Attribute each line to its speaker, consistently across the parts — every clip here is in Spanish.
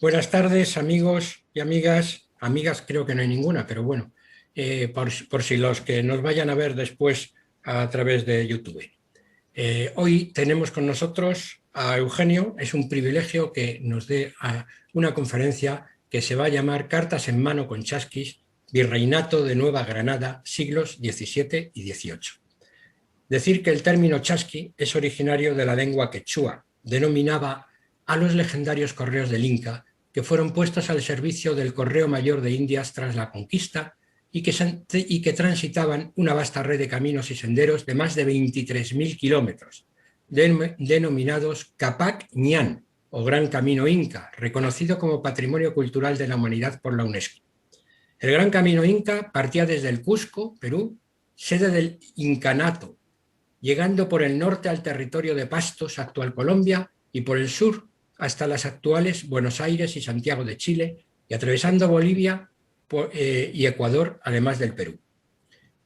Speaker 1: Buenas tardes, amigos y amigas. Amigas creo que no hay ninguna, pero bueno, por si los que nos vayan a ver después a través de YouTube. Hoy tenemos con nosotros a Eugenio. Es un privilegio que nos dé una conferencia que se va a llamar Cartas en mano con Chasquis, Virreinato de Nueva Granada, siglos XVII y XVIII. Decir que el término chasqui es originario de la lengua quechua. Denominaba a los legendarios correos del Inca que fueron puestos al servicio del Correo Mayor de Indias tras la conquista y que transitaban una vasta red de caminos y senderos de más de 23.000 kilómetros, denominados Capac Ñan, o Gran Camino Inca, reconocido como Patrimonio Cultural de la Humanidad por la UNESCO. El Gran Camino Inca partía desde el Cusco, Perú, sede del Incanato, llegando por el norte al territorio de Pastos, actual Colombia, y por el sur hasta las actuales Buenos Aires y Santiago de Chile, y atravesando Bolivia y Ecuador, además del Perú.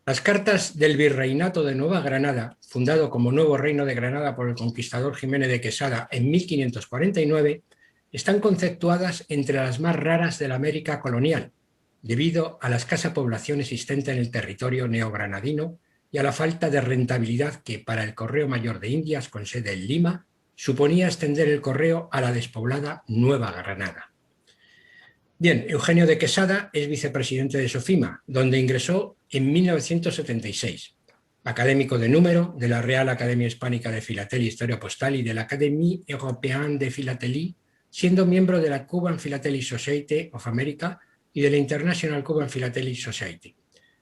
Speaker 1: Las cartas del Virreinato de Nueva Granada, fundado como Nuevo Reino de Granada por el conquistador Jiménez de Quesada en 1549, están conceptuadas entre las más raras de la América colonial, debido a la escasa población existente en el territorio neogranadino y a la falta de rentabilidad que para el Correo Mayor de Indias, con sede en Lima, suponía extender el correo a la despoblada Nueva Granada. Bien, Eugenio de Quesada es vicepresidente de SOFIMA, donde ingresó en 1976. Académico de número de la Real Academia Hispánica de Filatelia e Historia Postal y de la Académie Européenne de Philatélie, siendo miembro de la Cuban Philately Society of America y de la International Cuban Philately Society,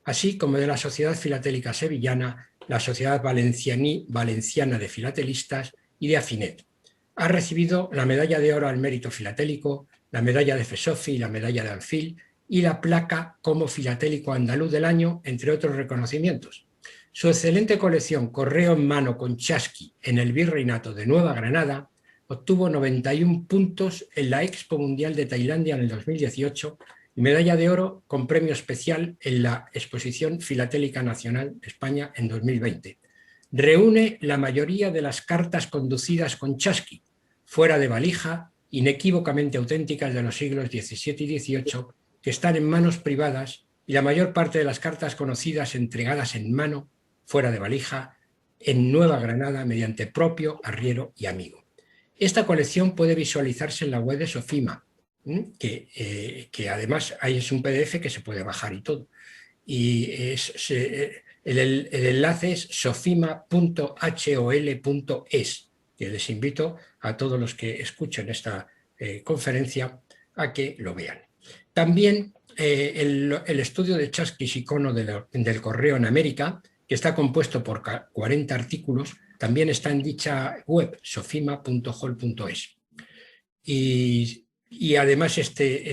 Speaker 1: así como de la Sociedad Filatélica Sevillana, la Sociedad Valenciana de Filatelistas y de Afinet. Ha recibido la Medalla de Oro al Mérito Filatélico, la Medalla de Fesofi, la Medalla de Anfil y la placa como Filatélico Andaluz del Año, entre otros reconocimientos. Su excelente colección Correo en mano con Chasqui en el Virreinato de Nueva Granada obtuvo 91 puntos en la Expo Mundial de Tailandia en el 2018 y medalla de oro con premio especial en la Exposición Filatélica Nacional de España en 2020. Reúne la mayoría de las cartas conducidas con Chasqui, fuera de valija, inequívocamente auténticas de los siglos XVII y XVIII, que están en manos privadas, y la mayor parte de las cartas conocidas entregadas en mano, fuera de valija, en Nueva Granada mediante propio, arriero y amigo. Esta colección puede visualizarse en la web de Sofima, que además es un PDF que se puede bajar y todo. Y el enlace es sofima.hol.es, que les invito a todos los que escuchen esta conferencia a que lo vean. También el estudio de Chasquis Icono del Correo en América, que está compuesto por 40 artículos, también está en dicha web, sofima.hol.es. Y además este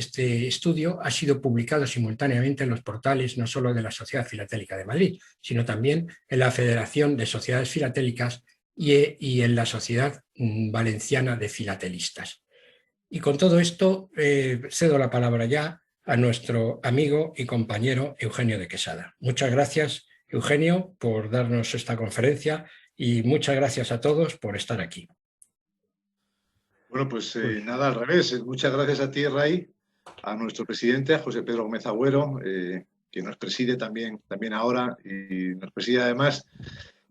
Speaker 1: estudio ha sido publicado simultáneamente en los portales no solo de la Sociedad Filatélica de Madrid, sino también en la Federación de Sociedades Filatélicas y en la Sociedad Valenciana de Filatelistas. Y con todo esto cedo la palabra ya a nuestro amigo y compañero Eugenio de Quesada. Muchas gracias, Eugenio, por darnos esta conferencia y muchas gracias a todos por estar aquí.
Speaker 2: Bueno, pues nada, al revés. Muchas gracias a ti, Ray, a nuestro presidente, a José Pedro Gómez Agüero, que nos preside también ahora y nos preside además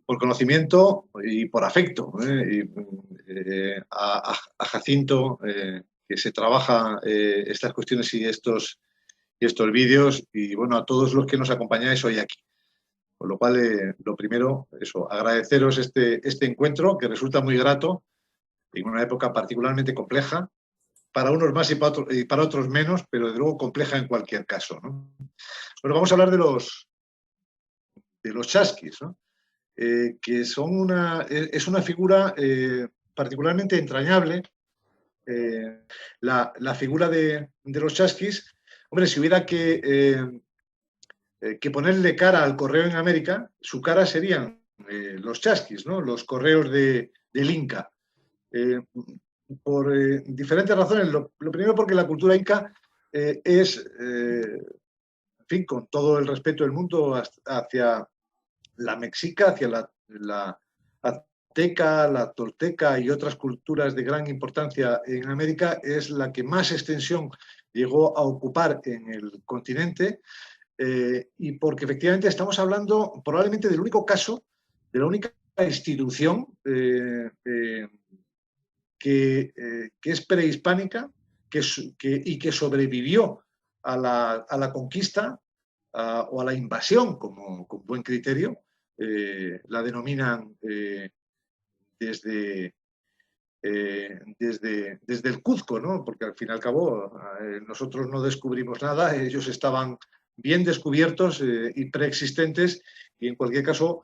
Speaker 2: por conocimiento y por afecto. A Jacinto, que se trabaja estas cuestiones y estos vídeos, y bueno, a todos los que nos acompañáis hoy aquí. Con lo cual, lo primero, eso, agradeceros este encuentro, que resulta muy grato en una época particularmente compleja, para unos más y para otros menos, pero de luego compleja en cualquier caso, ¿no? Bueno, vamos a hablar de los chasquis, ¿no? Que son es una figura particularmente entrañable. La figura de los chasquis, hombre, si hubiera que ponerle cara al correo en América, su cara serían los chasquis, ¿no? Los correos del Inca. Por diferentes razones. Lo primero, porque la cultura inca es, en fin, con todo el respeto del mundo hacia la mexica, hacia azteca, la tolteca y otras culturas de gran importancia en América, es la que más extensión llegó a ocupar en el continente, y porque efectivamente estamos hablando probablemente del único caso, de la única institución que es prehispánica y que sobrevivió a la conquista o a la invasión con buen criterio. La denominan desde el Cuzco, ¿no? Porque al fin y al cabo nosotros no descubrimos nada, ellos estaban bien descubiertos y preexistentes, y en cualquier caso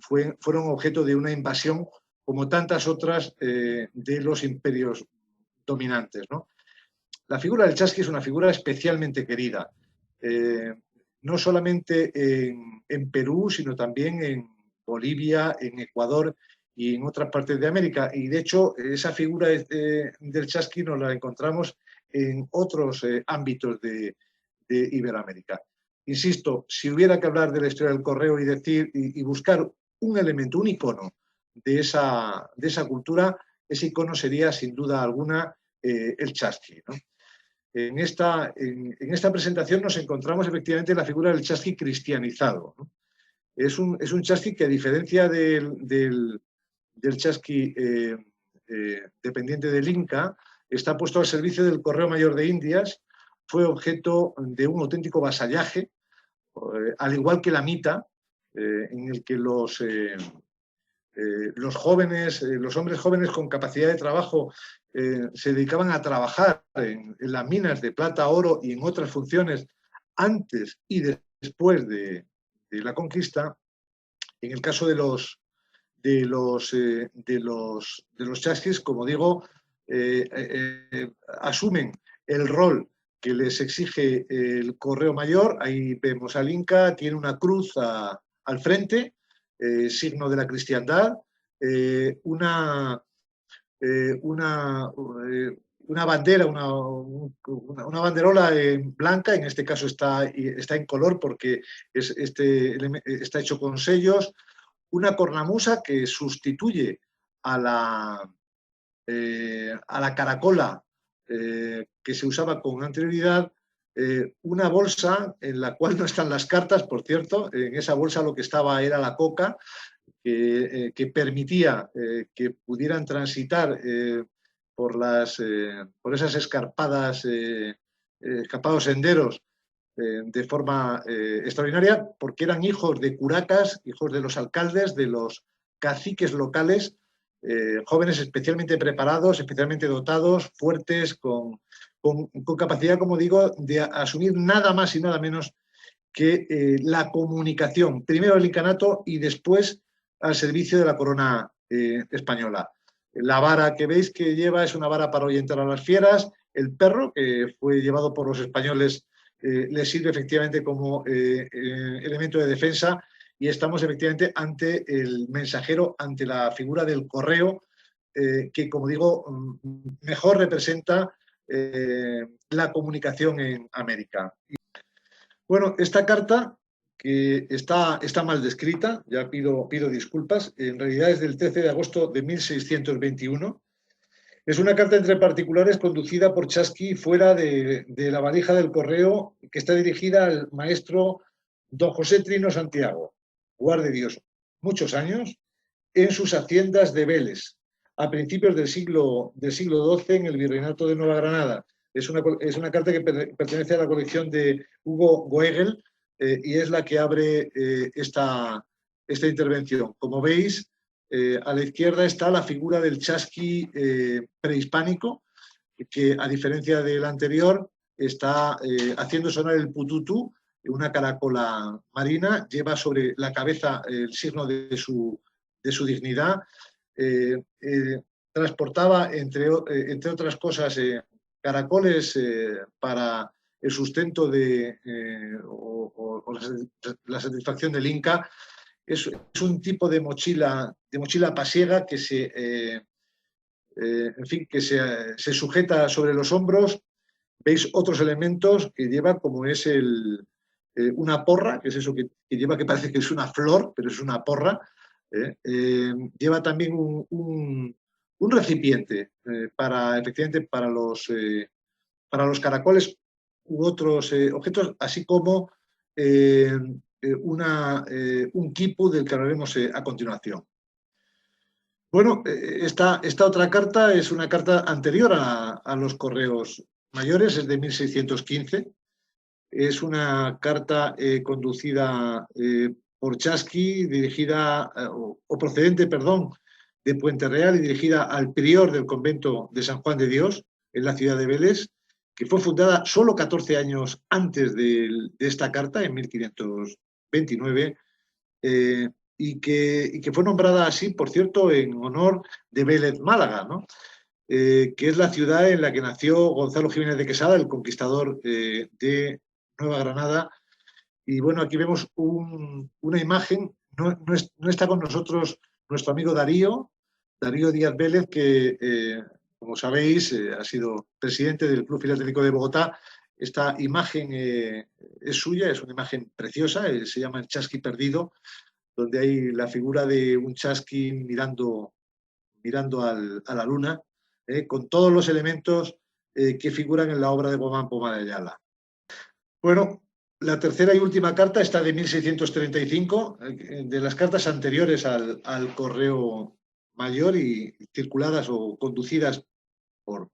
Speaker 2: fueron objeto de una invasión como tantas otras de los imperios dominantes, ¿no? La figura del chasqui es una figura especialmente querida, no solamente en Perú, sino también en Bolivia, en Ecuador y en otras partes de América. Y de hecho, esa figura del chasqui nos la encontramos en otros ámbitos de Iberoamérica. Insisto, si hubiera que hablar de la historia del correo y buscar un elemento, un icono de esa cultura, ese icono sería sin duda alguna el chasqui, ¿no? En esta presentación nos encontramos efectivamente la figura del chasqui cristianizado, ¿no? Es un chasqui que, a diferencia del chasqui dependiente del Inca, está puesto al servicio del Correo Mayor de Indias, fue objeto de un auténtico vasallaje, al igual que la mita, en el que los jóvenes, los hombres jóvenes con capacidad de trabajo se dedicaban a trabajar en las minas de plata, oro y en otras funciones antes y después de la conquista. En el caso de los chasquis, como digo, asumen el rol que les exige el Correo Mayor. Ahí vemos al Inca, tiene una cruz al frente, signo de la cristiandad, una bandera, una banderola blanca, en este caso está en color porque está hecho con sellos, una cornamusa que sustituye a la caracola que se usaba con anterioridad, una bolsa en la cual no están las cartas, por cierto. En esa bolsa lo que estaba era la coca, que permitía que pudieran transitar por esas escarpados senderos de forma extraordinaria, porque eran hijos de curacas, hijos de los alcaldes, de los caciques locales, jóvenes especialmente preparados, especialmente dotados, fuertes, con capacidad, como digo, de asumir nada más y nada menos que la comunicación, primero el incanato y después al servicio de la corona española. La vara que veis que lleva es una vara para ahuyentar a las fieras. El perro, que fue llevado por los españoles, le sirve efectivamente como elemento de defensa, y estamos efectivamente ante el mensajero, ante la figura del correo, que, como digo, mejor representa la comunicación en América. Bueno, esta carta, que está mal descrita, ya pido disculpas, en realidad es del 13 de agosto de 1621. Es una carta entre particulares conducida por Chasqui fuera de la valija del correo, que está dirigida al maestro don José Trino Santiago, guarde Dios, muchos años, en sus haciendas de Vélez, a principios del siglo XII, en el Virreinato de Nueva Granada. Es una carta que pertenece a la colección de Hugo Goegel, y es la que abre esta intervención. Como veis, a la izquierda está la figura del chasqui prehispánico, que, a diferencia del anterior, está haciendo sonar el pututú, una caracola marina, lleva sobre la cabeza el signo de su dignidad. Transportaba, entre otras cosas, caracoles para el sustento o la satisfacción del Inca. Es un tipo de mochila pasiega que se sujeta sobre los hombros. Veis otros elementos que lleva, como es una porra, que es eso que lleva, que parece que es una flor, pero es una porra, Lleva también un recipiente efectivamente para los caracoles u otros objetos, así como un quipu del que hablaremos a continuación. Bueno, esta otra carta es una carta anterior a los correos mayores, es de 1615. Es una carta conducida por Chasqui, dirigida, o procedente, perdón, de Puente Real y dirigida al prior del convento de San Juan de Dios, en la ciudad de Vélez, que fue fundada solo 14 años antes de esta carta, en 1529, y que fue nombrada así, por cierto, en honor de Vélez Málaga, ¿no? Que es la ciudad en la que nació Gonzalo Jiménez de Quesada, el conquistador de Nueva Granada. Y bueno, aquí vemos una imagen, no está con nosotros nuestro amigo Darío Díaz Vélez, que como sabéis ha sido presidente del Club Filatélico de Bogotá. Esta imagen es suya, es una imagen preciosa, se llama El Chasqui Perdido, donde hay la figura de un chasqui mirando a la luna, con todos los elementos que figuran en la obra de Guamán Poma de Ayala. Bueno, la tercera y última carta está de 1635, de las cartas anteriores al correo mayor y circuladas o conducidas por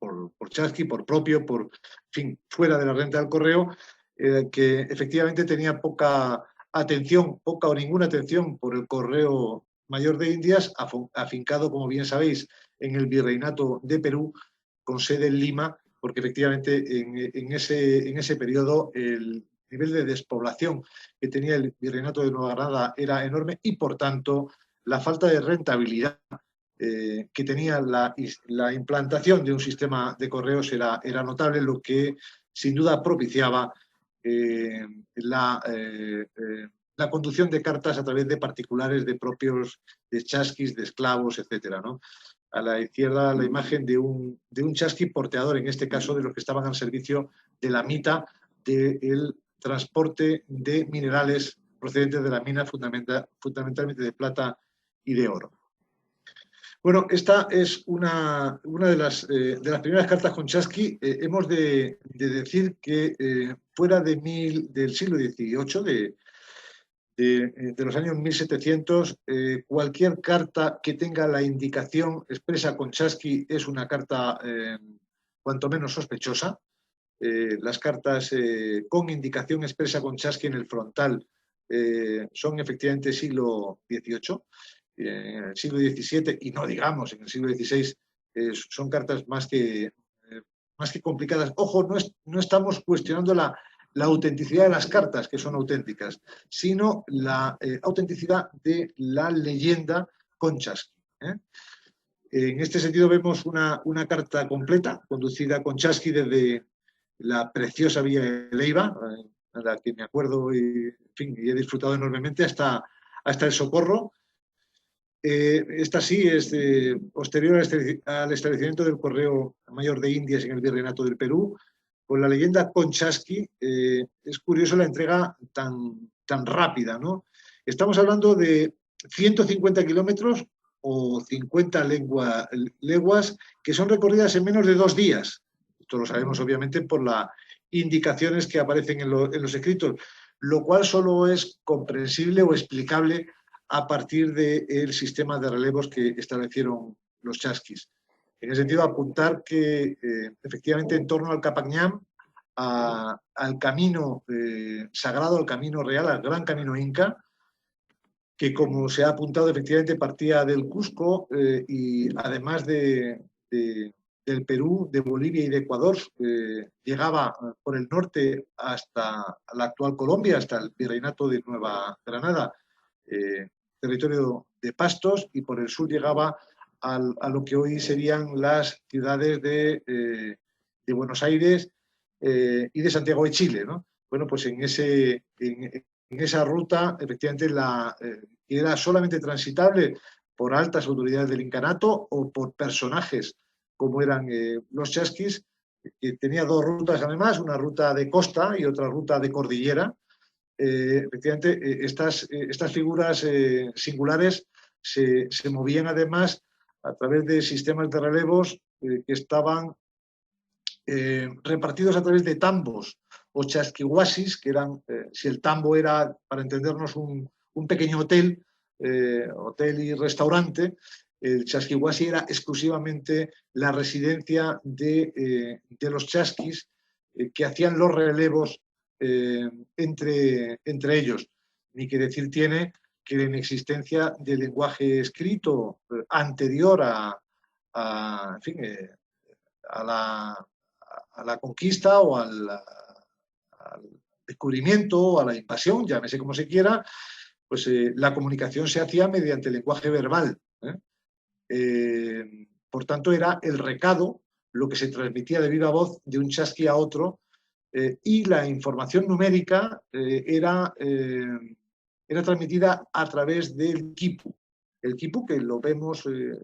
Speaker 2: Chasqui, por propio, en fin, fuera de la renta del correo, que efectivamente tenía poca o ninguna atención por el correo mayor de Indias, afincado, como bien sabéis, en el Virreinato de Perú, con sede en Lima, porque efectivamente en ese periodo el nivel de despoblación que tenía el Virreinato de Nueva Granada era enorme y, por tanto, la falta de rentabilidad que tenía la implantación de un sistema de correos era notable, lo que sin duda propiciaba la conducción de cartas a través de particulares, de propios, de chasquis, de esclavos, etcétera, ¿no? A la izquierda la imagen de un chasqui porteador, en este caso de los que estaban al servicio de la mita, del transporte de minerales procedentes de la mina, fundamentalmente de plata y de oro. Bueno, esta es una de las primeras cartas con Chasqui. Hemos de decir que fuera del siglo XVIII, de los años 1700, cualquier carta que tenga la indicación expresa con Chasqui es una carta cuanto menos sospechosa. Las cartas con indicación expresa con Chasqui en el frontal son efectivamente siglo XVIII. En el siglo XVII, y no digamos en el siglo XVI, son cartas más que complicadas. Ojo, no estamos cuestionando la autenticidad de las cartas, que son auténticas, sino la autenticidad de la leyenda con Chasqui. En este sentido vemos una carta completa, conducida con Chasqui desde la preciosa villa de Leiva, a la que me acuerdo y he disfrutado enormemente, hasta el Socorro. Esta sí es posterior al establecimiento del Correo Mayor de Indias en el Virreinato del Perú. Con la leyenda con Chasqui es curioso la entrega tan rápida, ¿no? Estamos hablando de 150 kilómetros o 50 leguas que son recorridas en menos de 2 días. Esto lo sabemos obviamente por las indicaciones que aparecen en los escritos, lo cual solo es comprensible o explicable a partir del sistema de relevos que establecieron los chasquis. En ese sentido, apuntar que efectivamente en torno al Capañán, al camino sagrado, al camino real, al gran camino inca, que como se ha apuntado efectivamente partía del Cusco y además del Perú, de Bolivia y de Ecuador, llegaba por el norte hasta la actual Colombia, hasta el Virreinato de Nueva Granada, territorio de pastos, y por el sur llegaba a lo que hoy serían las ciudades de Buenos Aires y de Santiago de Chile, ¿no? Bueno, pues en esa ruta, efectivamente, que era solamente transitable por altas autoridades del incanato o por personajes como eran los chasquis, que tenía 2 rutas además, una ruta de costa y otra ruta de cordillera. Efectivamente, estas figuras singulares se movían además a través de sistemas de relevos que estaban repartidos a través de tambos o chasquihuasis, que eran, si el tambo era, para entendernos, un pequeño hotel, hotel y restaurante, el chasquihuasi era exclusivamente la residencia de los chasquis que hacían los relevos entre ellos. Ni que decir tiene que la inexistencia del lenguaje escrito anterior en fin, a la conquista o al descubrimiento o a la invasión, llámese como se quiera, pues la comunicación se hacía mediante el lenguaje verbal. Por tanto, era el recado lo que se transmitía de viva voz de un chasqui a otro, y la información numérica era transmitida a través del quipu. El quipu, que lo vemos, en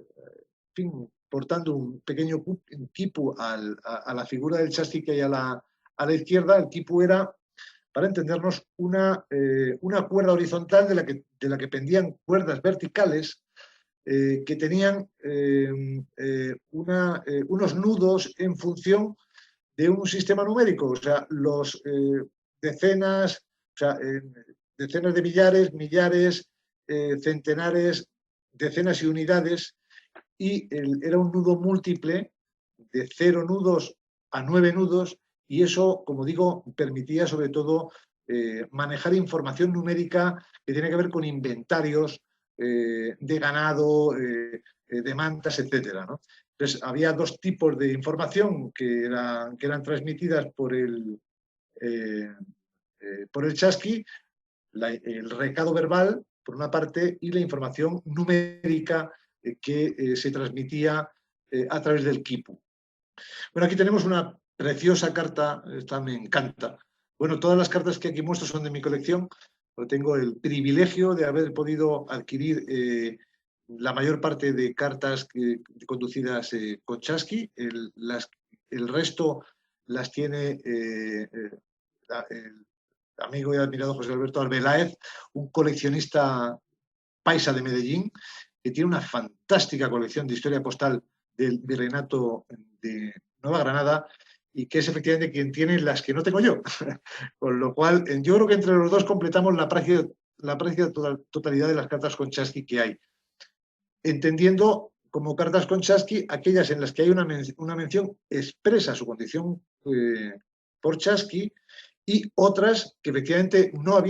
Speaker 2: fin, portando un pequeño quipu a la figura del chasqui que hay a la izquierda. El quipu era, para entendernos, una cuerda horizontal de la que pendían cuerdas verticales que tenían unos nudos en función de un sistema numérico, o sea, los decenas de millares, centenares, decenas y unidades, y era un nudo múltiple de 0 nudos a 9 nudos, y eso, como digo, permitía sobre todo manejar información numérica que tiene que ver con inventarios de ganado, de mantas, etcétera, ¿no? Entonces, había dos tipos de información que eran transmitidas por el chasqui, el recado verbal, por una parte, y la información numérica que se transmitía a través del quipu. Bueno, aquí tenemos una preciosa carta, esta me encanta. Bueno, todas las cartas que aquí muestro son de mi colección. Tengo el privilegio de haber podido adquirir la mayor parte de cartas conducidas con chasqui. El resto las tiene el amigo y admirado José Alberto Arbeláez, un coleccionista paisa de Medellín, que tiene una fantástica colección de historia postal del virreinato de Nueva Granada, y que es efectivamente quien tiene las que no tengo yo. Con lo cual, yo creo que entre los dos completamos la práctica totalidad de las cartas con chasqui que hay. Entendiendo como cartas con chasqui aquellas en las que hay una mención expresa a su condición por chasqui, y otras que efectivamente no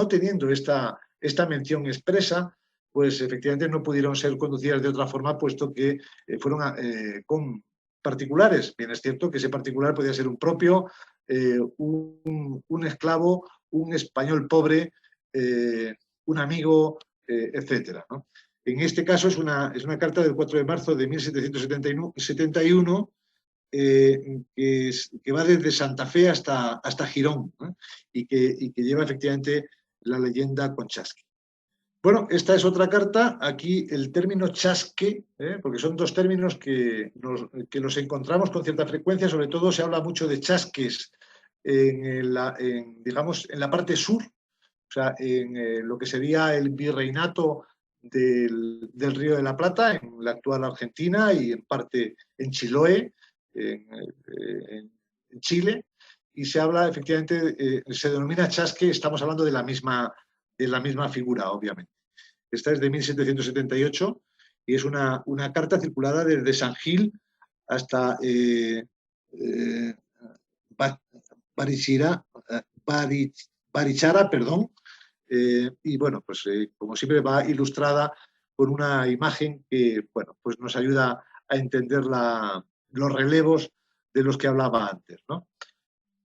Speaker 2: teniendo esta mención expresa, pues efectivamente no pudieron ser conducidas de otra forma, puesto que fueron con particulares. Bien, es cierto que ese particular podía ser un propio, un esclavo, un español pobre, un amigo, etcétera, ¿no? En este caso es una carta del 4 de marzo de 1771, que va desde Santa Fe hasta Girón, ¿no? y que lleva efectivamente la leyenda con chasqui. Bueno, esta es otra carta. Aquí el término chasque, porque son dos términos que los encontramos con cierta frecuencia, sobre todo se habla mucho de chasques digamos, en la parte sur, o sea, en lo que sería el virreinato del Río de la Plata, en la actual Argentina, y en parte en Chiloé, en Chile, y se habla efectivamente, se denomina chasque. Estamos hablando de la misma figura, obviamente. Esta es de 1778 y es una carta circulada desde San Gil hasta Barichara, perdón. Y bueno, pues como siempre va ilustrada con una imagen que, bueno, pues nos ayuda a entender los relevos de los que hablaba antes, ¿no?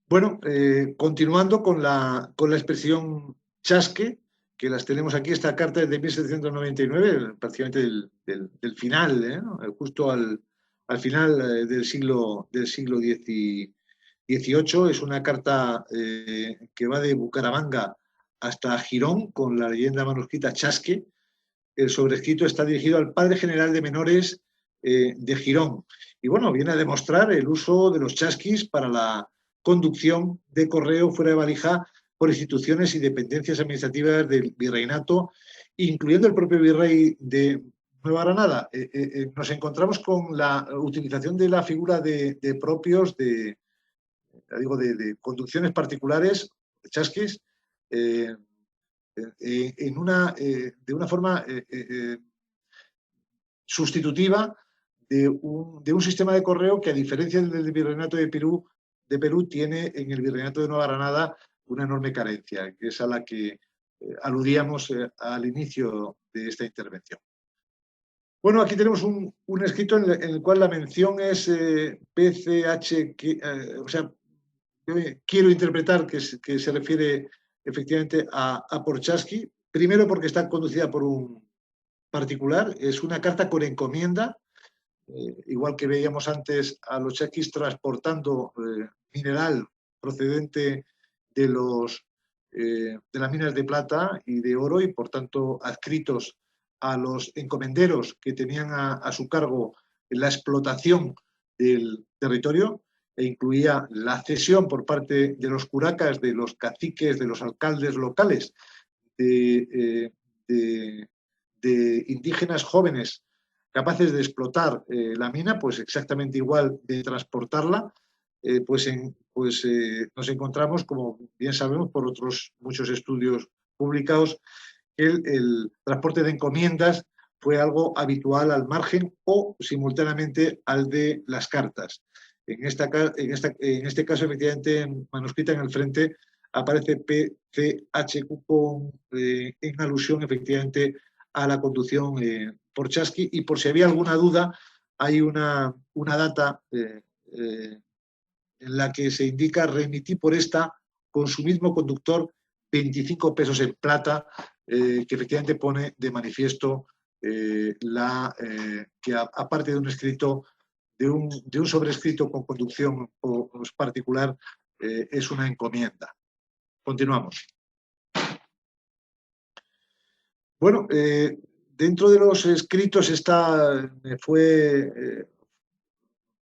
Speaker 2: Bueno, continuando con la expresión chasque, que las tenemos aquí. Esta carta es de 1799, prácticamente del final, ¿no? Justo al final del siglo XVIII. Es una carta que va de Bucaramanga hasta Girón, con la leyenda manuscrita Chasque. El sobrescrito está dirigido al padre general de menores de Girón. Y bueno, viene a demostrar el uso de los chasquis para la conducción de correo fuera de valija por instituciones y dependencias administrativas del virreinato, incluyendo el propio virrey de Nueva Granada, nos encontramos con la utilización de la figura de propios de conducciones particulares, de chasquis, de una forma sustitutiva de un sistema de correo que, a diferencia del Virreinato de Perú, tiene en el Virreinato de Nueva Granada una enorme carencia, que es a la que aludíamos al inicio de esta intervención. Bueno, aquí tenemos un escrito en el cual la mención es PCH, o sea, quiero interpretar que se refiere efectivamente a Porchaski, primero porque está conducida por un particular, es una carta con encomienda, igual que veíamos antes a los chasquis transportando mineral procedente de las minas de plata y de oro, y por tanto adscritos a los encomenderos que tenían a su cargo la explotación del territorio, e incluía la cesión por parte de los curacas, de los caciques, de los alcaldes locales, de indígenas jóvenes capaces de explotar la mina, pues exactamente igual de transportarla, nos encontramos, como bien sabemos por otros muchos estudios publicados, que el transporte de encomiendas fue algo habitual al margen o simultáneamente al de las cartas. En este caso, efectivamente, manuscrita en el frente, aparece PCHQ en alusión, efectivamente, a la conducción por Chasqui, y por si había alguna duda, hay una data en la que se indica: remití por esta con su mismo conductor 25 pesos en plata, que efectivamente pone de manifiesto que aparte de un escrito, de un sobrescrito con conducción particular, es una encomienda. Continuamos. Bueno, dentro de los escritos me fue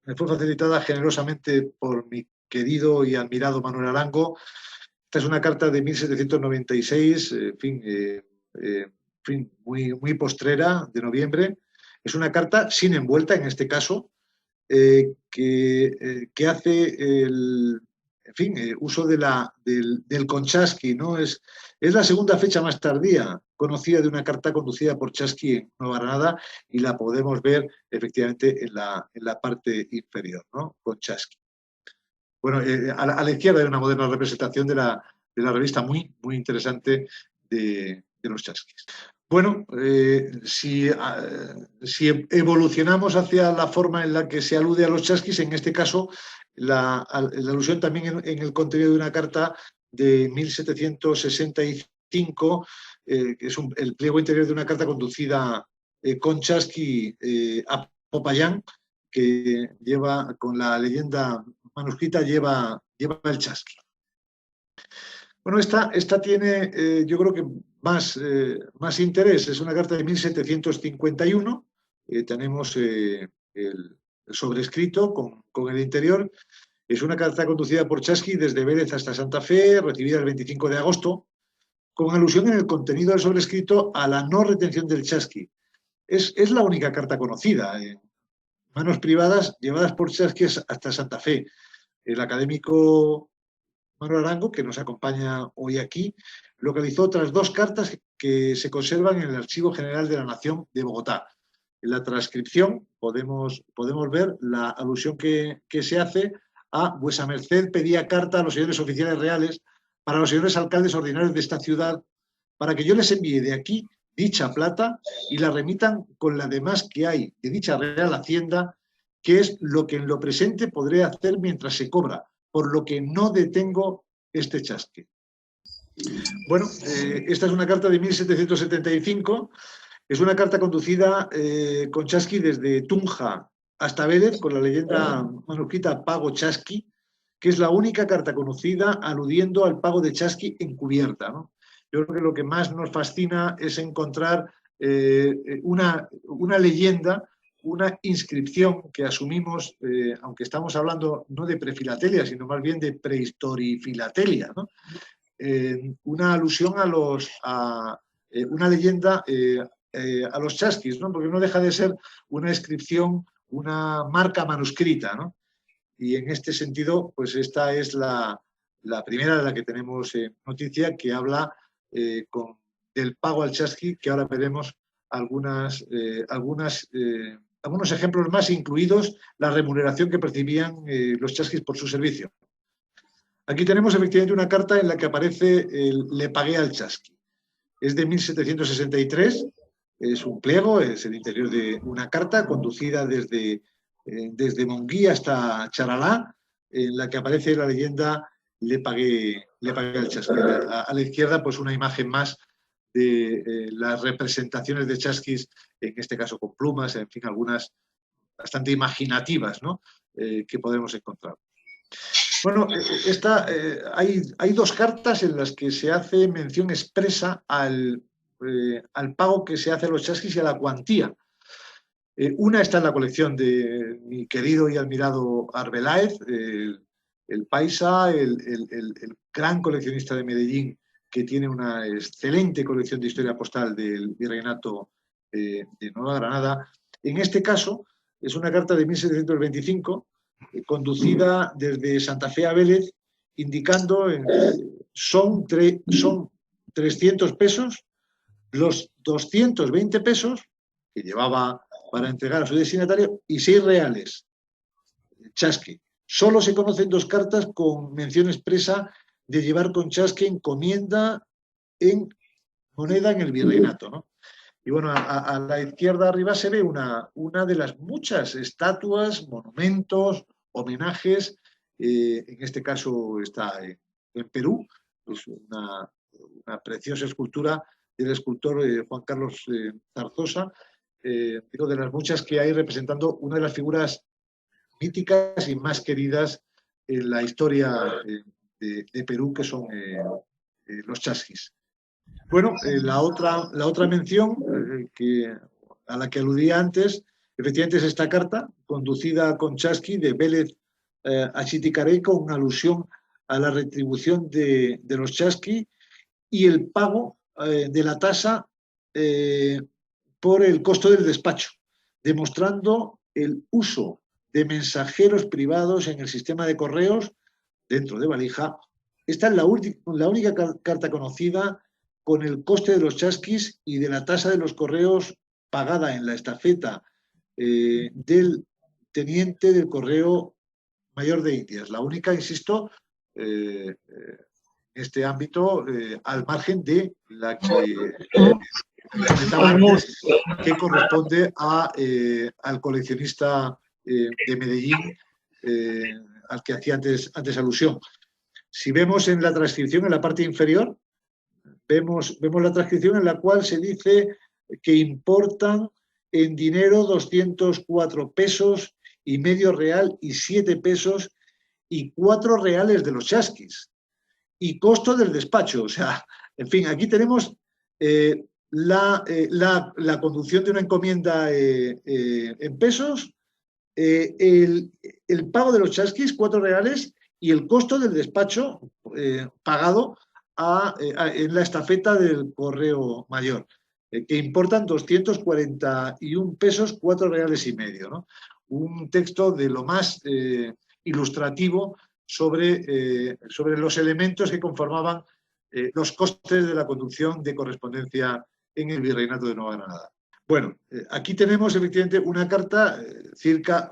Speaker 2: facilitada generosamente por mi querido y admirado Manuel Arango. Esta es una carta de 1796, muy postrera, de noviembre. Es una carta sin envuelta, en este caso, que hace uso del Conchasqui, ¿no? Es la segunda fecha más tardía conocida de una carta conducida por Chasqui en Nueva Granada, y la podemos ver efectivamente en la parte inferior, ¿no? Conchasqui. Bueno, a la izquierda hay una moderna representación de la revista muy interesante de los chasquis. Bueno, si evolucionamos hacia la forma en la que se alude a los chasquis, en este caso, la alusión también en el contenido de una carta de 1765, que es el pliego interior de una carta conducida con Chasqui a Popayán, que lleva, con la leyenda manuscrita, lleva el Chasqui. Bueno, esta tiene, yo creo que más interés. Es una carta de 1751. Tenemos el sobrescrito con el interior. Es una carta conducida por Chasqui desde Vélez hasta Santa Fe, recibida el 25 de agosto, con alusión en el contenido del sobrescrito a la no retención del Chasqui. Es la única carta conocida, manos privadas llevadas por Chasqui hasta Santa Fe. El académico Manuel Arango, que nos acompaña hoy aquí, localizó otras dos cartas que se conservan en el Archivo General de la Nación de Bogotá. En la transcripción podemos ver la alusión que se hace a: vuesa merced pedía carta a los señores oficiales reales para los señores alcaldes ordinarios de esta ciudad, para que yo les envíe de aquí dicha plata y la remitan con la demás que hay de dicha Real Hacienda, que es lo que en lo presente podré hacer mientras se cobra, por lo que no detengo este chasqui. Bueno, esta es una carta de 1775, es una carta conducida con Chasqui desde Tunja hasta Vélez, con la leyenda manuscrita Pago Chasqui, que es la única carta conocida aludiendo al pago de Chasqui encubierta, ¿no? Yo creo que lo que más nos fascina es encontrar una leyenda, una inscripción que asumimos, aunque estamos hablando no de prefilatelia, sino más bien de prehistorifilatelia, ¿no? Una alusión una leyenda a los chasquis, ¿no? Porque no deja de ser una inscripción, una marca manuscrita, ¿no? Y en este sentido, pues esta es la primera de la que tenemos noticia, que habla del pago al chasqui, que ahora veremos algunos ejemplos más, incluidos la remuneración que percibían los chasquis por su servicio. Aquí tenemos efectivamente una carta en la que aparece el "le pagué al chasqui". Es de 1763, es un pliego, es el interior de una carta conducida desde Monguí hasta Charalá, en la que aparece la leyenda "le pagué al chasqui". A la izquierda, pues una imagen más de las representaciones de chasquis, en este caso con plumas, en fin, algunas bastante imaginativas, ¿no? Que podemos encontrar. Bueno, hay dos cartas en las que se hace mención expresa al pago que se hace a los chasquis y a la cuantía. Una está en la colección de mi querido y admirado Arbeláez, el paisa, el gran coleccionista de Medellín, que tiene una excelente colección de historia postal del virreinato de Nueva Granada. En este caso, es una carta de 1725, conducida desde Santa Fe a Vélez, indicando son 300 pesos, los 220 pesos que llevaba para entregar a su destinatario y 6 reales. Chasqui. Solo se conocen 2 cartas con mención expresa de llevar con chasqui encomienda en moneda en el virreinato, ¿no? Y bueno, a la izquierda arriba se ve una de las muchas estatuas, monumentos, homenajes. En este caso está en Perú, es una preciosa escultura del escultor Juan Carlos Zarzosa, digo, de las muchas que hay, representando una de las figuras míticas y más queridas en la historia de Perú, que son los chasquis. Bueno, la otra mención a la que aludía antes, efectivamente, es esta carta, conducida con chasqui de Vélez a Chiticaré, con alusión a la retribución de los chasqui y el pago de la tasa por el costo del despacho, demostrando el uso de mensajeros privados en el sistema de correos dentro de Valija. Esta es la única carta conocida con el coste de los chasquis y de la tasa de los correos pagada en la estafeta del teniente del Correo Mayor de Indias. La única, insisto, en este ámbito, al margen de la que comentaba antes, que corresponde al coleccionista de Medellín, al que hacía antes alusión. Si vemos en la transcripción, en la parte inferior, vemos la transcripción en la cual se dice que importan en dinero 204 pesos y medio real y 7 pesos y 4 reales de los chasquis y costo del despacho. O sea, en fin, aquí tenemos la conducción de una encomienda en pesos, el pago de los chasquis, 4 reales, y el costo del despacho pagado en la estafeta del Correo Mayor, que importan 241 pesos, 4 reales y medio, ¿no? Un texto de lo más ilustrativo sobre los elementos que conformaban los costes de la conducción de correspondencia en el Virreinato de Nueva Granada. Bueno, aquí tenemos efectivamente una carta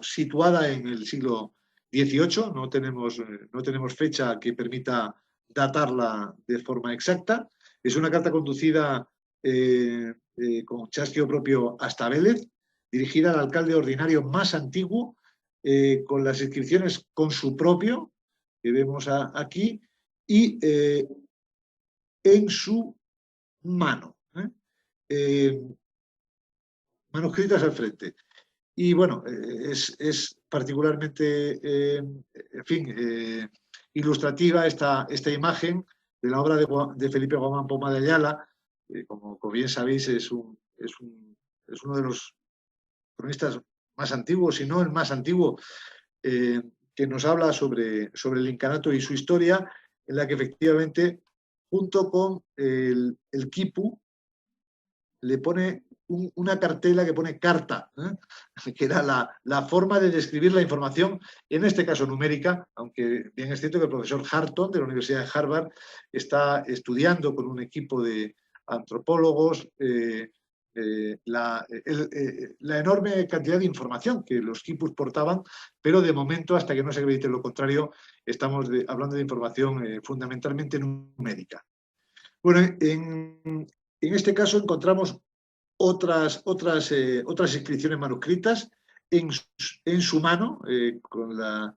Speaker 2: situada en el siglo XVIII, no tenemos fecha que permita datarla de forma exacta. Es una carta conducida con chasquio propio hasta Vélez, dirigida al alcalde ordinario más antiguo, con las inscripciones con su propio, que vemos aquí, y en su mano, manuscritas al frente. Y bueno, es particularmente, en fin, ilustrativa esta imagen de la obra de Felipe Guamán Poma de Ayala. Como bien sabéis, es uno de los cronistas más antiguos, si no el más antiguo, que nos habla sobre el incanato y su historia, en la que efectivamente, junto con el quipu, le pone una cartela que pone carta, que era la forma de describir la información, en este caso numérica, aunque bien es cierto que el profesor Harton de la Universidad de Harvard está estudiando con un equipo de antropólogos la enorme cantidad de información que los quipus portaban, pero de momento, hasta que no se acredite lo contrario, estamos hablando de información fundamentalmente numérica. Bueno, en este caso encontramos otras inscripciones manuscritas en su mano, con la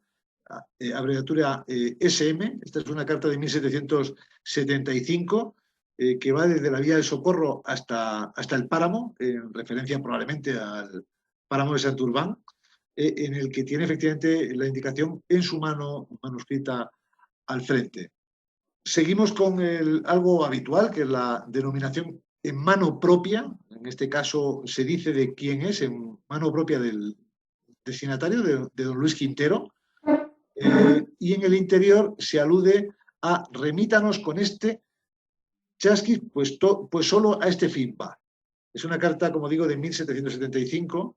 Speaker 2: abreviatura SM. Esta es una carta de 1775 que va desde la vía de Socorro hasta el Páramo, en referencia probablemente al Páramo de Santurbán, en el que tiene efectivamente la indicación en su mano manuscrita al frente. Seguimos con algo habitual, que es la denominación en mano propia. En este caso se dice de quién es, en mano propia del destinatario, de don Luis Quintero. Y en el interior se alude a remítanos con este chasquis, pues solo a este fin va. Es una carta, como digo, de 1775,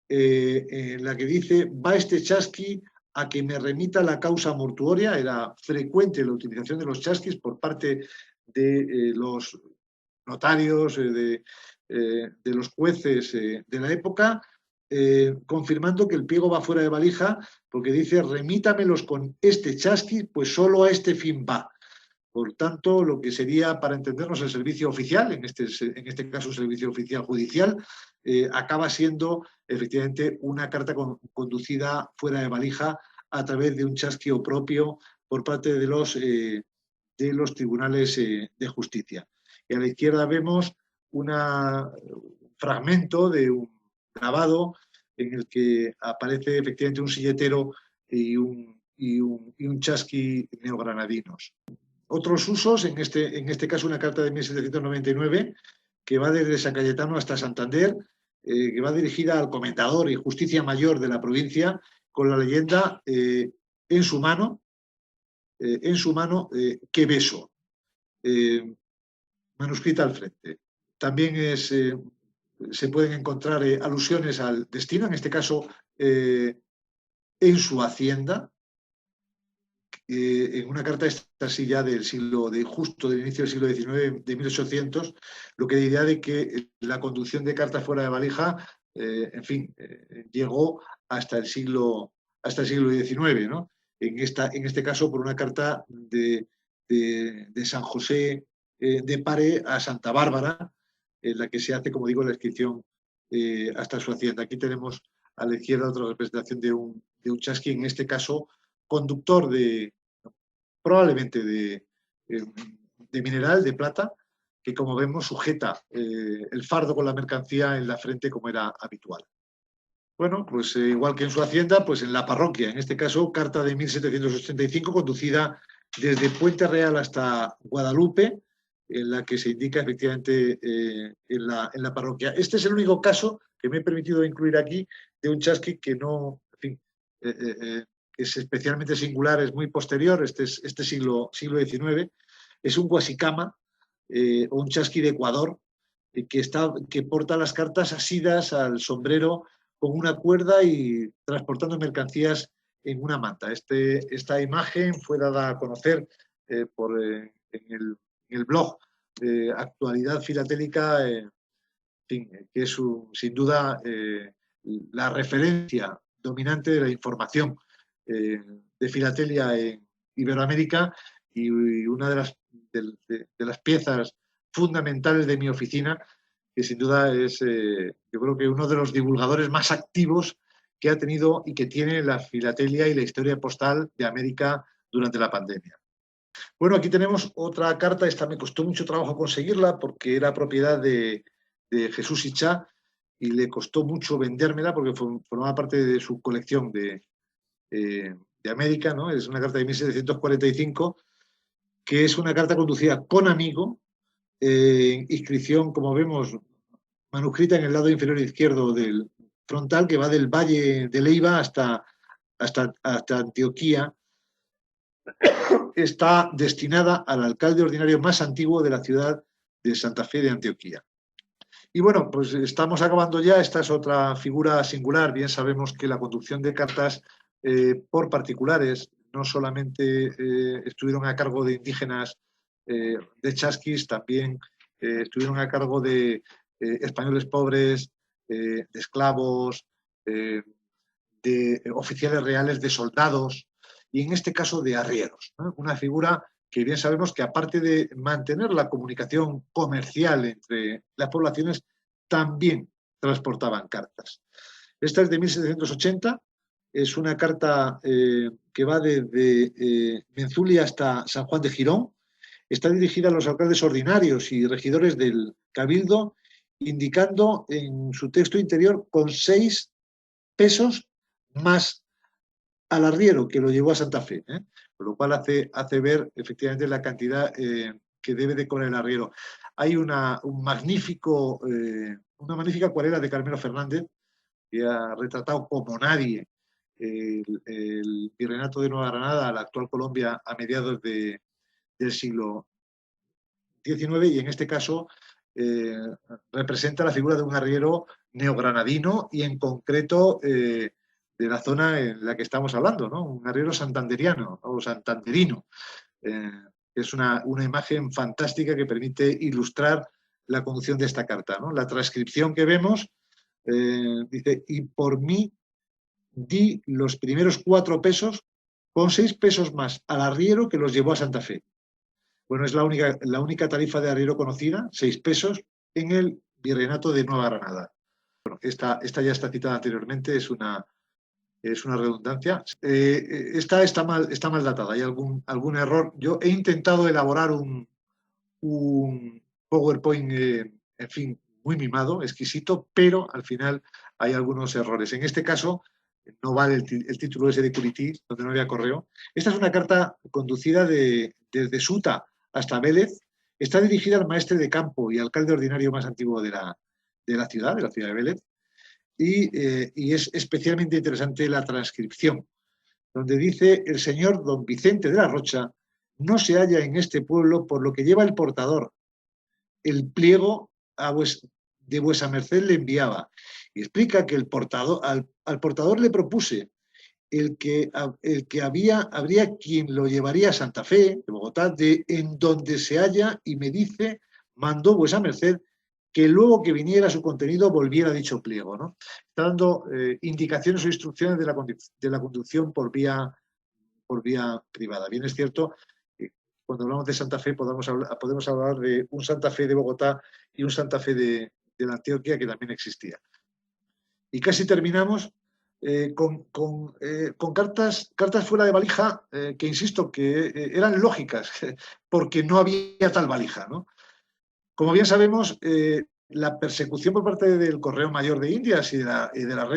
Speaker 2: en la que dice, va este chasqui a que me remita la causa mortuoria. Era frecuente la utilización de los chasquis por parte de los notarios, de los jueces de la época, confirmando que el pliego va fuera de valija, porque dice, remítamelos con este chasqui, pues solo a este fin va. Por tanto, lo que sería, para entendernos, el servicio oficial, en este caso el servicio oficial judicial, acaba siendo efectivamente una carta conducida fuera de valija a través de un chasquio propio por parte de los tribunales de justicia. Y a la izquierda vemos un fragmento de un grabado en el que aparece efectivamente un silletero y un chasqui neogranadinos. Otros usos, en este caso una carta de 1799, que va desde San Cayetano hasta Santander, que va dirigida al comendador y justicia mayor de la provincia, con la leyenda en su mano, qué beso, manuscrita al frente. También se pueden encontrar alusiones al destino, en este caso en su hacienda, en una carta esta sí ya justo del inicio del siglo XIX, de 1800, lo que diría de que la conducción de cartas fuera de valija, en fin, llegó hasta el siglo XIX, ¿no? En este caso, por una carta de San José de Pare a Santa Bárbara, en la que se hace, como digo, la inscripción hasta su hacienda. Aquí tenemos a la izquierda otra representación de un chasqui, en este caso conductor probablemente de mineral, de plata, que como vemos sujeta el fardo con la mercancía en la frente como era habitual. Bueno, pues igual que en su hacienda, pues en la parroquia, en este caso carta de 1785 conducida desde Puente Real hasta Guadalupe, en la que se indica efectivamente en la parroquia. Este es el único caso que me he permitido incluir aquí de un chasqui que no, en fin, es especialmente singular, es muy posterior, este siglo XIX, es un guasicama o un chasqui de Ecuador que porta las cartas asidas al sombrero con una cuerda y transportando mercancías en una manta. Esta imagen fue dada a conocer en el blog Actualidad Filatélica, que es sin duda la referencia dominante de la información de filatelia en Iberoamérica y una de las piezas fundamentales de mi oficina, que sin duda es, yo creo que uno de los divulgadores más activos que ha tenido y que tiene la filatelia y la historia postal de América durante la pandemia. Bueno, aquí tenemos otra carta. Esta me costó mucho trabajo conseguirla porque era propiedad de Jesús Ichá y le costó mucho vendérmela porque formaba parte de su colección de América, ¿no? Es una carta de 1745, que es una carta conducida con amigo, inscripción, como vemos, manuscrita en el lado inferior izquierdo del frontal, que va del Valle de Leiva hasta Antioquía. Está destinada al alcalde ordinario más antiguo de la ciudad de Santa Fe de Antioquía. Y bueno, pues estamos acabando ya. Esta es otra figura singular. Bien sabemos que la conducción de cartas por particulares no solamente estuvieron a cargo de indígenas de chasquis, también estuvieron a cargo de españoles pobres, de esclavos, de oficiales reales, de soldados y en este caso de arrieros, ¿no? Una figura que bien sabemos que aparte de mantener la comunicación comercial entre las poblaciones, también transportaban cartas. Esta es de 1780, es una carta que va desde Menzulia hasta San Juan de Girón. Está dirigida a los alcaldes ordinarios y regidores del Cabildo, indicando en su texto interior con 6 pesos más al arriero que lo llevó a Santa Fe, ¿eh? Por lo cual hace ver efectivamente la cantidad que debe de cobrar el arriero. Hay una magnífica acuarela de Carmelo Fernández, que ha retratado como nadie el virreinato de Nueva Granada, la actual Colombia, a mediados del siglo XIX, y en este caso representa la figura de un arriero neogranadino y en concreto de la zona en la que estamos hablando, ¿no? Un arriero santanderiano o santanderino. Es una imagen fantástica que permite ilustrar la conducción de esta carta, ¿no? La transcripción que vemos dice: y por mí di los primeros 4 pesos con 6 pesos más al arriero que los llevó a Santa Fe. Bueno, es la única tarifa de arriero conocida, 6 pesos, en el virreinato de Nueva Granada. Bueno, esta ya está citada anteriormente, es una redundancia. Esta está mal datada, hay algún error. Yo he intentado elaborar un PowerPoint, en fin, muy mimado, exquisito, pero al final hay algunos errores. En este caso, no vale el título ese de Curití, donde no había correo. Esta es una carta conducida desde Suta hasta Vélez. Está dirigida al maestre de campo y alcalde ordinario más antiguo de la ciudad de Vélez. Y es especialmente interesante la transcripción, donde dice: el señor don Vicente de la Rocha no se halla en este pueblo, por lo que lleva el portador. El pliego de vuesa merced le enviaba. Y explica que al portador le propuse el que habría quien lo llevaría a Santa Fe, de Bogotá, en donde se halla, y me dice, mandó vuesa merced que luego que viniera su contenido volviera a dicho pliego, ¿no? Está dando indicaciones o instrucciones de la conducción por vía privada. Bien es cierto que cuando hablamos de Santa Fe podemos hablar de un Santa Fe de Bogotá y un Santa Fe de la Antioquia, que también existía. Y casi terminamos con cartas fuera de valija, que insisto, que eran lógicas, porque no había tal valija, ¿no? Como bien sabemos, la persecución por parte del Correo Mayor de Indias y de la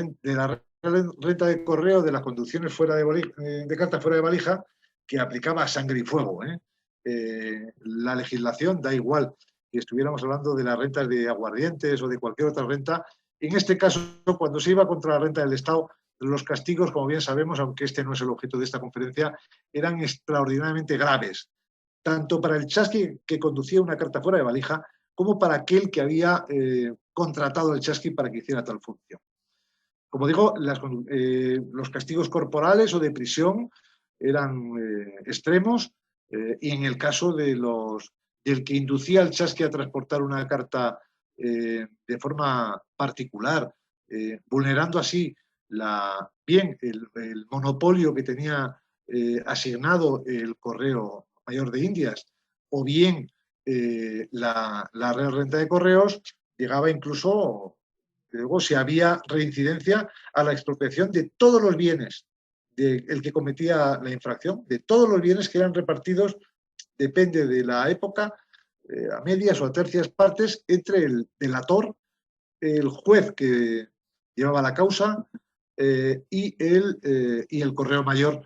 Speaker 2: renta de correo, de las conducciones de cartas fuera de valija, que aplicaba a sangre y fuego, la legislación da igual que estuviéramos hablando de las rentas de aguardientes o de cualquier otra renta. En este caso, cuando se iba contra la renta del Estado, los castigos, como bien sabemos, aunque este no es el objeto de esta conferencia, eran extraordinariamente graves, tanto para el chasqui que conducía una carta fuera de valija, como para aquel que había contratado el chasqui para que hiciera tal función. Como digo, los castigos corporales o de prisión eran extremos, y en el caso del que inducía al chasqui a transportar una carta de forma particular, vulnerando así el monopolio que tenía asignado el Correo Mayor de Indias, o bien la Real Renta de Correos, llegaba incluso, luego, si había reincidencia, a la expropiación de todos los bienes del que cometía la infracción, de todos los bienes que eran repartidos, depende de la época, a medias o a tercias partes, entre el delator, el juez que llevaba la causa y el Correo Mayor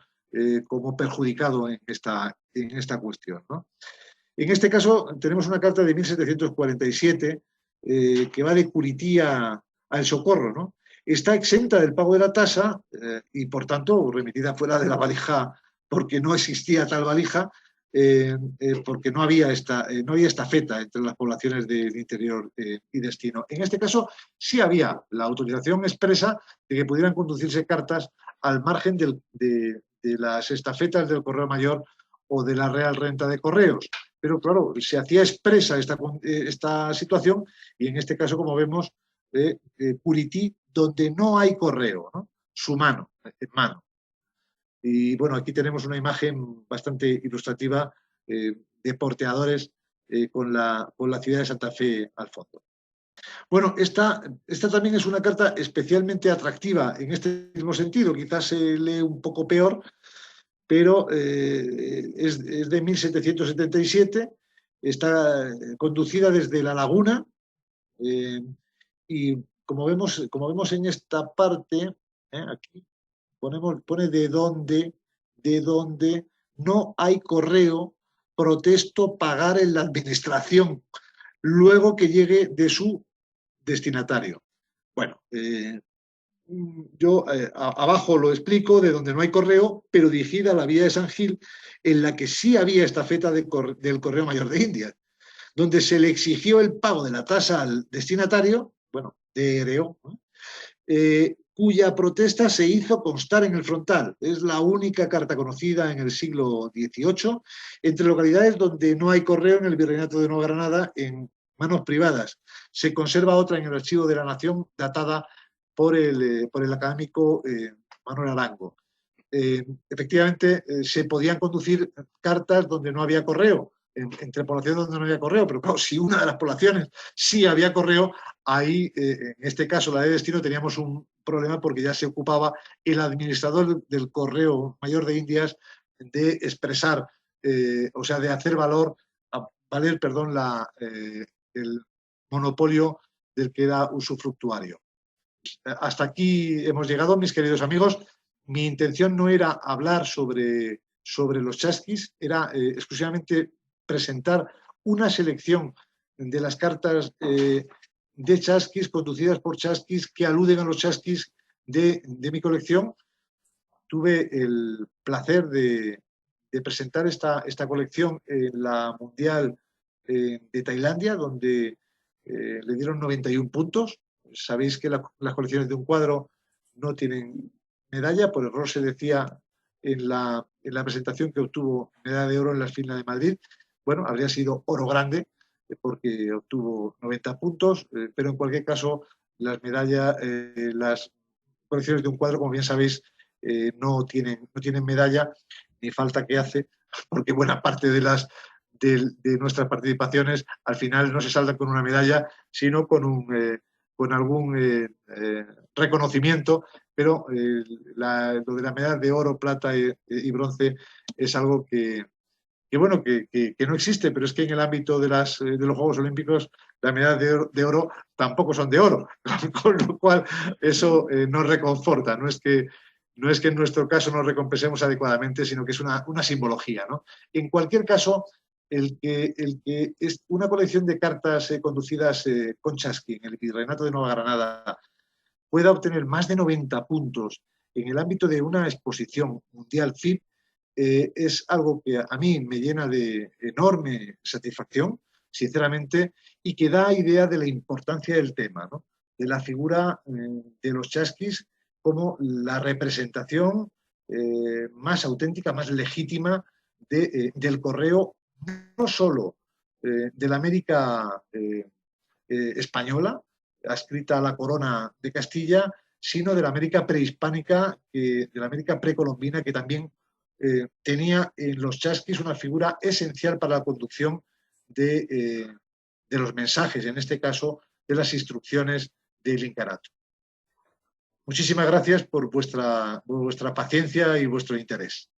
Speaker 2: como perjudicado en esta cuestión, ¿no? En este caso tenemos una carta de 1747 que va de Curití a El Socorro, ¿no? Está exenta del pago de la tasa y por tanto remitida fuera de la valija, porque no existía tal valija, porque no había estafeta entre las poblaciones del interior y destino. En este caso sí había la autorización expresa de que pudieran conducirse cartas al margen de las estafetas del Correo Mayor o de la Real Renta de Correos. Pero claro, se hacía expresa esta situación y en este caso, como vemos, Curití, donde no hay correo, ¿no? Su mano, en mano. Y bueno, aquí tenemos una imagen bastante ilustrativa de porteadores con la ciudad de Santa Fe al fondo. Bueno, esta también es una carta especialmente atractiva en este mismo sentido, quizás se lee un poco peor, pero es de 1777, está conducida desde La Laguna y como vemos en esta parte, aquí pone de donde no hay correo, protesto pagar en la administración, luego que llegue de su destinatario. Bueno, yo abajo lo explico, de donde no hay correo, pero dirigida a la vía de San Gil, en la que sí había estafeta del Correo Mayor de Indias, donde se le exigió el pago de la tasa al destinatario, bueno, DRO, cuya protesta se hizo constar en el frontal. Es la única carta conocida en el siglo XVIII entre localidades donde no hay correo en el Virreinato de Nueva Granada en manos privadas. Se conserva otra en el Archivo de la Nación datada por el académico Manuel Arango. Efectivamente, se podían conducir cartas donde no había correo, entre poblaciones donde no había correo, pero claro, si una de las poblaciones sí había correo, ahí, en este caso, la de destino, teníamos un problema porque ya se ocupaba el administrador del Correo Mayor de Indias de expresar, o sea, de hacer valer, perdón, el monopolio del que era usufructuario. Hasta aquí hemos llegado, mis queridos amigos. Mi intención no era hablar sobre los chasquis, era exclusivamente presentar una selección de las cartas de chasquis, conducidas por chasquis, que aluden a los chasquis de mi colección. Tuve el placer de presentar esta colección en la Mundial de Tailandia, donde le dieron 91 puntos. Sabéis que las colecciones de un cuadro no tienen medalla, por error se decía en la presentación que obtuvo medalla de oro en las Finas de Madrid. Bueno, habría sido oro grande porque obtuvo 90 puntos, pero en cualquier caso las medallas, las colecciones de un cuadro, como bien sabéis, no tienen medalla, ni falta que hace, porque buena parte de nuestras participaciones al final no se saldan con una medalla, sino con algún reconocimiento, pero lo de la medalla de oro, plata y bronce es algo que no existe, pero es que en el ámbito de los Juegos Olímpicos las medallas de oro tampoco son de oro, con lo cual eso nos reconforta. No es que en nuestro caso nos recompensemos adecuadamente, sino que es una simbología, ¿no? En cualquier caso, el que es una colección de cartas conducidas con chasqui en el Virreinato de Nueva Granada pueda obtener más de 90 puntos en el ámbito de una exposición mundial FIP, es algo que a mí me llena de enorme satisfacción, sinceramente, y que da idea de la importancia del tema, ¿no? De la figura de los chasquis como la representación más auténtica, más legítima del correo, no solo de la América española, adscrita a la corona de Castilla, sino de la América prehispánica, de la América precolombina, que también tenía en los chasquis una figura esencial para la conducción de los mensajes, en este caso de las instrucciones del Incarato. Muchísimas gracias por vuestra paciencia y vuestro interés.